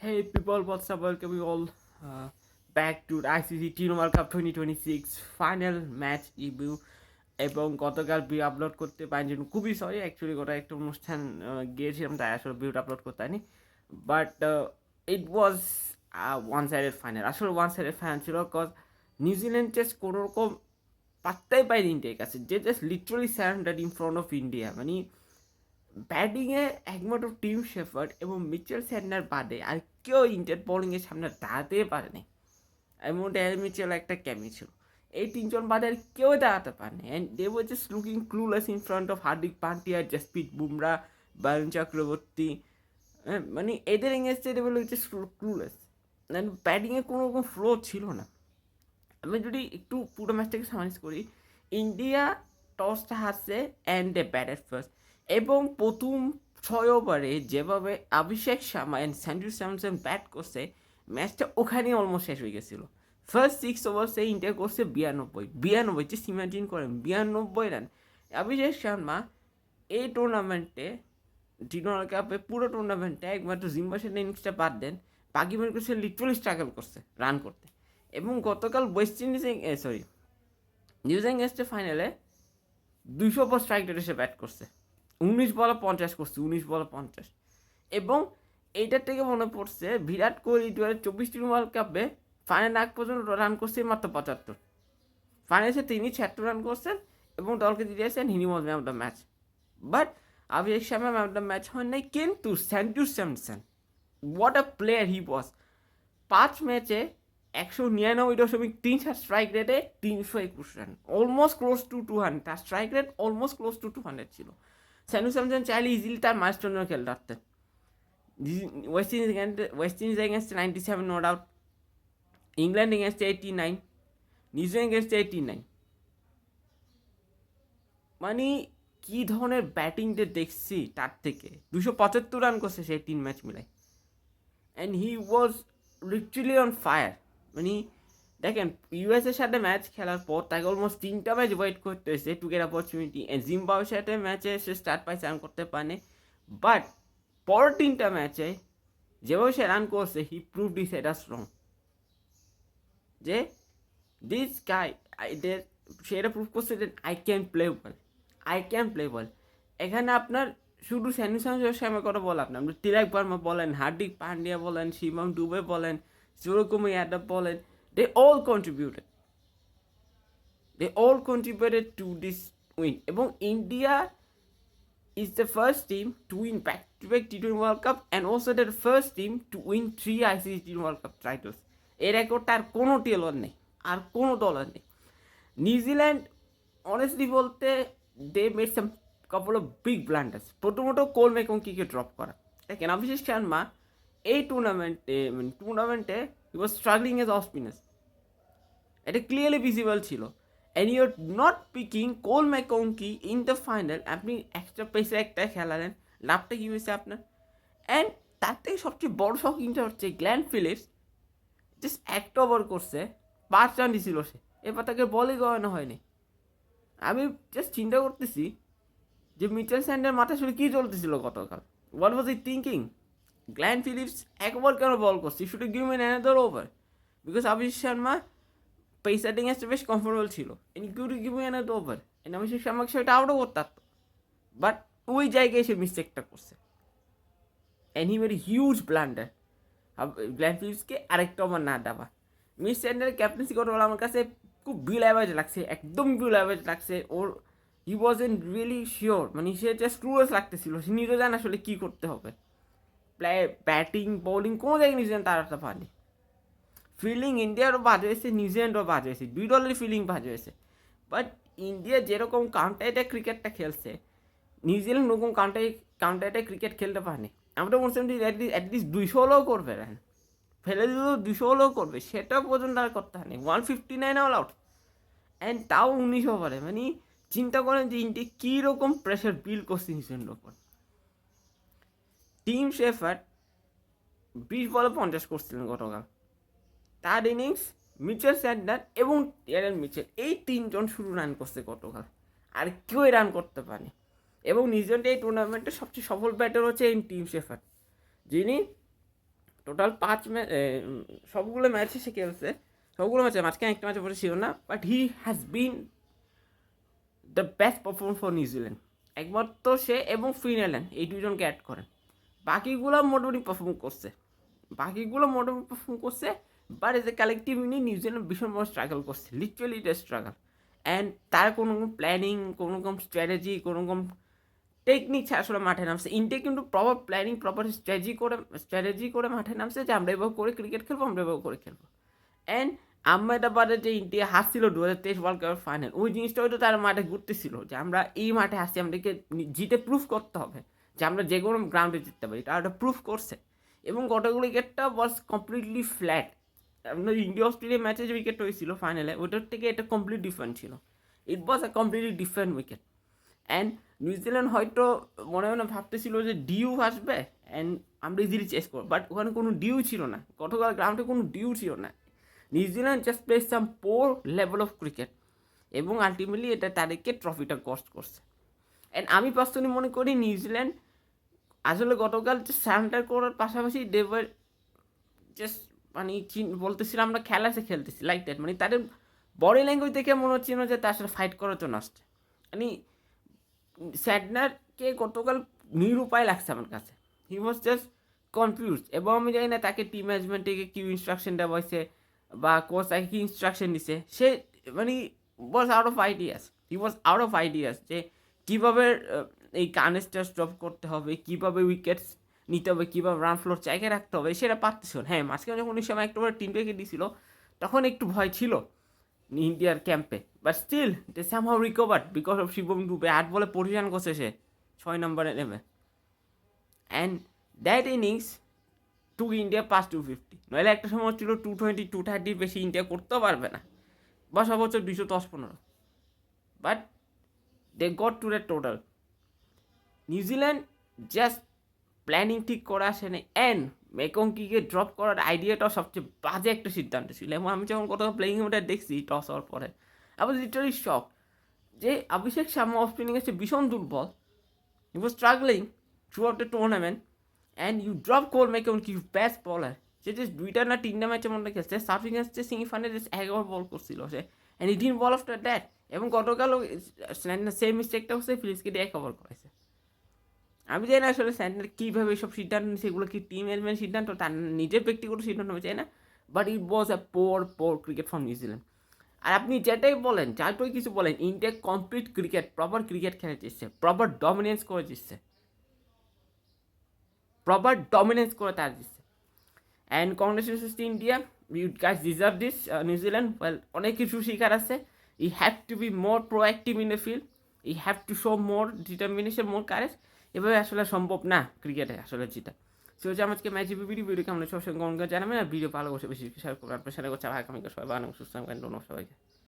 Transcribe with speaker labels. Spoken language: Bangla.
Speaker 1: Hey people, what's up? Welcome you all back to the ICC Teen World Cup 2026 final match review এবং গতকাল ভিউ আপলোড করতে পারিনি জন্য খুবই সরি। অ্যাকচুয়ালি গোটা একটা অনুষ্ঠান গিয়েছিলাম, তাই আসলে ভিউটা আপলোড করতে পারিনি। But it was one sided final. আসলে ওয়ান সাইডেড ফাইনাল ছিল, কজ নিউজিল্যান্ড জাস্ট কোনো রকম পাত্তাই পায়নি ইন্ডিয়ার কাছে, যে just literally surrender in front of India. মানে ব্যাটিংয়ে একমাত্র টিম শেফার্ড এবং মিচেল স্যান্ডার বাদে আর কেউ ইন্ডিয়ার বোলিংয়ের সামনে দাঁড়াতে পারেনি। এবং ড্যারেল মিচেল একটা ক্যামি ছিল, এই তিনজন বাদে আর কেউ দাঁড়াতে পারেনি। And they were just looking clueless in front of Hardik Pandya, Jasprit Bumrah, Varun Chakravarthy. মানে এদের এগেনস্টে they were just clueless. And ব্যাটিংয়ে কোনো রকম ফ্লো ছিল না। আমি যদি একটু পুরো ম্যাচটাকে সামারাইজ করি, ইন্ডিয়া টসটা হারছে অ্যান্ড দে ব্যাটেড ফার্স্ট, এবং প্রথম 6 ওভারে যেভাবে অভিষেক শর্মা অ্যান্ড সঞ্জু স্যামসন ব্যাট করছে, ম্যাচটা ওখানেই অলমোস্ট শেষ হয়ে গেছিলো। ফার্স্ট 6 ওভার্সে ইন্ডিয়া করছে 92, জাস্ট ইমাজিন করেন 92 রান। অভিষেক শর্মা এই টুর্নামেন্টে টি-20 কাপে পুরো টুর্নামেন্টে একমাত্র জিম্বাবুয়ের ইনিংসটা বাদ দেন, বাকি মনে করছে লিটারালি স্ট্রাগল করছে রান করতে। এবং গতকাল ওয়েস্ট ইন্ডিজে নিউজিল্যান্ড এগেন্স্টে ফাইনালে 200 পর স্ট্রাইক রেটে সে ব্যাট করছে, 19 বলে 50 করছে, 19 বলে 50। এবং এইটার থেকে মনে পড়ছে বিরাট কোহলি 2024 ওয়ার্ল্ড কাপে ফাইনাল আগ পর্যন্ত রান করছে মাত্র 75। ফাইনালে তিনি 76 রান করছেন এবং দলকে দিয়েছেন he was man of the match. But Abhishek Sharma man of the match হন নাই, কিন্তু Sanju Samson, what a player he was. 5 ম্যাচে 199.37 স্ট্রাইক রেটে 321 রান, অলমোস্ট ক্লোজ টু 200। তার strike rate almost close two 200 ছিল। স্যানু স্যামসন চাইলে ইজিলি তার মাইলস্টোনের খেলতে পারতেন। West Indies against 97, no doubt. England against 89, New Zealand against 89। মানে কী ধরনের ব্যাটিংটা দেখছি তার থেকে। 275 রান করছে সেই 3 ম্যাচ মিলাই, and he was literally on fire. মানে দেখেন, ইউএসের সাথে ম্যাচ খেলার পর তাকে অলমোস্ট 3টা ম্যাচ ওয়েট করতে হয়েছে টু গেট অপরচুনিটি। জিম্বাবুয়ের সাথে ম্যাচে সে স্টার্ট পাইছে, রান করতে পারে। বাট পরের 3টা ম্যাচে যেভাবে সে রান করছে, হি প্রুভ দিস এটা স্ট্রং, যে দিস গাই সে এটা প্রুভ করছে যে আই ক্যান প্লে বল। এখানে আপনার শুধু স্যানু স্যামসনের কথা বলা, আপনার তিলক বর্মা বলেন, হার্দিক পান্ডিয়া বলেন, শিবম দুবে বলেন, সূর্যকুমার যাদব বলেন, they all contributed. To this win. এবং India is the first team to win back-to-back T20 World Cup and also the first team to win 3 ICC T20 World Cup titles. এই রেকর্ডটা আর কোনো টেলর নেই, আর কোনো দলের নেই। নিউজিল্যান্ড অনেস্টলি বলতে they made some couple of big blunders. প্রথমত কোল ম্যাকঞ্কিকে ড্রপ করা। দেখেন, অভিষেক শর্মা এই টুর্নামেন্টে he was struggling edge of spinner, এটা ক্লিয়ারলি ভিজিবল ছিল। And your not picking Cole McConchie in the final. আপনি এক্সট্রা পেসে একটা খেলালেন, লাভটা কী হয়েছে আপনার? অ্যান্ড তার থেকে সবচেয়ে বড় শকিংটা হচ্ছে গ্ল্যান ফিলিপস জাস্ট 1 ওভার করছে, 5 রান দিছিল সে, এবার তাকে বলই করানো হয়নি। আমি জাস্ট চিন্তা করতেছি যে মিচেল স্যান্ডের মাথায় শুধু কী চলতেছিল গতকাল। What was he thinking? Glenn Phillips 1 over কেন বল করছে? শুধু give me another over, because Abhishek Sharma pacer এগেন্স্টে বেশ কমফোর্টেবল ছিল। Any cue to give me another over, and Abhishek শর্মাকে সেটা আউটও করতে পারতো, বাট ওই জায়গায় সে মিস্টেকটা করছে। And he very huge blunder Glenn ফিলিপসকে আরেকটা ওভার না দেওয়া। মিস স্যান্ডারের ক্যাপ্টেন্সি কথা বলে আমার কাছে খুব বিল অ্যাভারেজ লাগছে, একদম বিল অ্যাভারেজ লাগছে। ওর হি ওয়াজ এন রিয়েলি শিওর, মানে সে জাস্ট ক্লুলেস লাগতেছিল, সে নিজে জানে আসলে কী করতে হবে। ব্যাটিং বোলিং কোনো জায়গায় নিউজিল্যান্ড তাড়াতে পারেনি। ফিল্ডিং ইন্ডিয়ারও বাজে হয়েছে, নিউজিল্যান্ডও বাজে হয়েছে, দুই দলের ফিল্ডিং বাজে হয়েছে। বাট ইন্ডিয়া যেরকম কাউন্টার অ্যাটাক ক্রিকেটটা খেলছে, নিউজিল্যান্ড ওরকম কাউন্টার অ্যাটাক ক্রিকেট খেলতে পারেনি। আমি তো বলছিলাম যে অ্যাটলিস্ট 200 হলেও করবে, রান ফেলে দিলেও 200 হলেও করবে, সেটাও পর্যন্ত আর করতে হয়নি। 159 অল আউট, অ্যান্ড তাও 19 ওভারে। মানে চিন্তা করেন যে ইন্ডিয়া কীরকম প্রেশার বিল করছে নিউজিল্যান্ডের ওপর। টিম শেফার্ড 20 বলে 50 করছিলেন গতকাল। তার ইনিংস মিচেল স্যান্ডার এবং ড্যারেল মিচেল, এই 3জন শুরু রান করছে গতকাল, আর কেউই রান করতে পারেনি। এবং নিউজিল্যান্ডে এই টুর্নামেন্টের সবচেয়ে সফল ব্যাটার হচ্ছে এই টিম শেফার্ড, যিনি টোটাল 5 ম্যাচ, সবগুলো ম্যাচে সে খেলছে, সবগুলো ম্যাচে, মাঝখানে একটা ম্যাচে পরে ছিল না, but he has been the best perform for New Zealand. একমাত্র সে এবং ফিনল্যান্ড এই দুজনকে অ্যাড করেন, বাকিগুলো মোটামুটি পারফর্ম করছে, but as a collective unit New Zealand ভীষণ বড় স্ট্রাগল করছে, লিটারালি এটা স্ট্রাগল। অ্যান্ড তার কোনো প্ল্যানিং, কোনো রকম স্ট্র্যাটেজি, কোনো রকম টেকনিক ছাড়া আসলে মাঠে নামছে। ইন্ডিয়া কিন্তু প্রপার প্ল্যানিং, প্রপার স্ট্র্যাটেজি করে মাঠে নামছে যে আমরা এভাবে করে ক্রিকেট খেলবো, আমরা এভাবে করে খেলবো। অ্যান্ড আহমেদাবাদে যে ইন্ডিয়া হারছিল 2023 ওয়ার্ল্ড কাপের ফাইনাল, ওই জিনিসটা হয়তো তারা মাঠে ঘুরতেছিল যে আমরা এই মাঠে হাসছি, আমাদেরকে জিতে প্রুফ করতে হবে যে আমরা যে কোনো গ্রাউন্ডে জিততে পারি, তারা ওটা প্রুফ করছে। এবং গতগুলো উইকেটটা ওয়াজ কমপ্লিটলি ফ্ল্যাট। আপনার ইন্ডিয়া অস্ট্রেলিয়া ম্যাচে যে উইকেট হয়েছিল ফাইনালে, ওইটার থেকে এটা কমপ্লিট ডিফারেন্ট ছিল। It was a completely different wicket. And New Zealand হয়তো মনে মনে ভাবতেছিল যে ডিউ আসবে অ্যান্ড আমরা ইজিলি চেস করবো, বাট ওখানে কোনো ডিউ ছিল না, গতকাল গ্রাউন্ডে কোনো ডিউ ছিল না। New Zealand just play some poor level of cricket, এবং আলটিমেটলি এটা তাদেরকে ট্রফিটা কস্ট করছে। অ্যান্ড আমি পার্সোনালি মনে করি নিউজিল্যান্ড আসলে গতকাল যে সারেন্ডার করার পাশাপাশি দেবার জাস্ট মানে বলতেছিলাম আমরা খেলাতে খেলতেছি লাইক দ্যাট, মানে তাদের বডি ল্যাঙ্গুয়েজ দেখে মনে হচ্ছিল যে তার সাথে ফাইট করার জন্য আসছে। মানে স্যাডনারকে গতকাল নিরুপায় লাগছে আমার কাছে, হি ওয়াজ জাস্ট কনফিউজ। এবং আমি জানি না তাকে টিম ম্যানেজমেন্ট থেকে কি ইনস্ট্রাকশন দেওয়া হয়েছে বা কোচ তাকে কি ইনস্ট্রাকশন দিছে, সে মানে was out of ideas, he was out of ideas যে কীভাবে এই কানেসটা স্টপ করতে হবে, কীভাবে উইকেটস নিতে হবে, কীভাবে রান ফ্লোর জায়গায় রাখতে হবে, সেটা পারতেছিল। হ্যাঁ, মাঝখানে যখন ওই সময় একটা টিম থেকে দিয়েছিল তখন একটু ভয় ছিল ইন্ডিয়ার ক্যাম্পে, but still they somehow recovered because of Shivam Dube 8 বলে পজিশন করছে সে 6 নম্বরে নেমে। And that innings took India past 250, নইলে একটা সময় ছিল 220 230 বেশি ইন্ডিয়া করতেও পারবে না, বা সর্বোচ্চ 210-15, but they got to the total. New Zealand just planning ঠিক করে আসেনি, অ্যান্ড মেকংকিকে ড্রপ করার আইডিয়াটাও সবচেয়ে বাজে একটা সিদ্ধান্ত ছিল। এবং আমি যখন কোথাও প্লেইং ওটা দেখছি টস হওয়ার পরে, আবার লিটারালি শক যে অভিষেক শর্মা অফ স্পিনিং এসে ভীষণ দুর্বল, he was struggling throughout the tournament, and you drop Cole McConchie, best bowler, সে যে 2টা না 3টা ম্যাচের মধ্যে খেলছে, সাউথ আফ্রিকানস যে সেমিফাইনালে জাস্ট 11 বল করছিল সে, and he didn't bowl after that. এবং গতকালও সেম মিস্টেকটা হচ্ছে, ফিলিপসকে দিয়ে কভার করেছে। আমি জানি না আসলে স্যান্ডার কীভাবে এসব সিদ্ধান্ত নিচ্ছে, এগুলো কি টিম ম্যানেজমেন্ট সিদ্ধান্ত, তার নিজের ব্যক্তিগত সিদ্ধান্ত আমি চাই না, but it was a poor cricket from New Zealand. আর আপনি যেটাই বলেন, যাই কিছু বলেন, India complete cricket, proper cricket খেলে দিচ্ছে, প্রপার ডমিনেন্স করে দিচ্ছে, তার দিচ্ছে। And congratulations to India, you guys deserve this. New Zealand well, অনেক কিছু শিকার আছে, you have to be more proactive in the field, you have to show more determination, more courage. এভাবে আসলে সম্ভব না ক্রিকেটে আসলে যেটা। সে হচ্ছে আজকে ম্যাচ ভিডিও কেমন সবসময় কমেন্ট করে জানাবেন, আর ভিডিও ভালো বসে বেশি শেয়ার করবেন, আপনার সাথে করছে আগামীকাল। সবাই ভালো সুস্থ সবাইকে।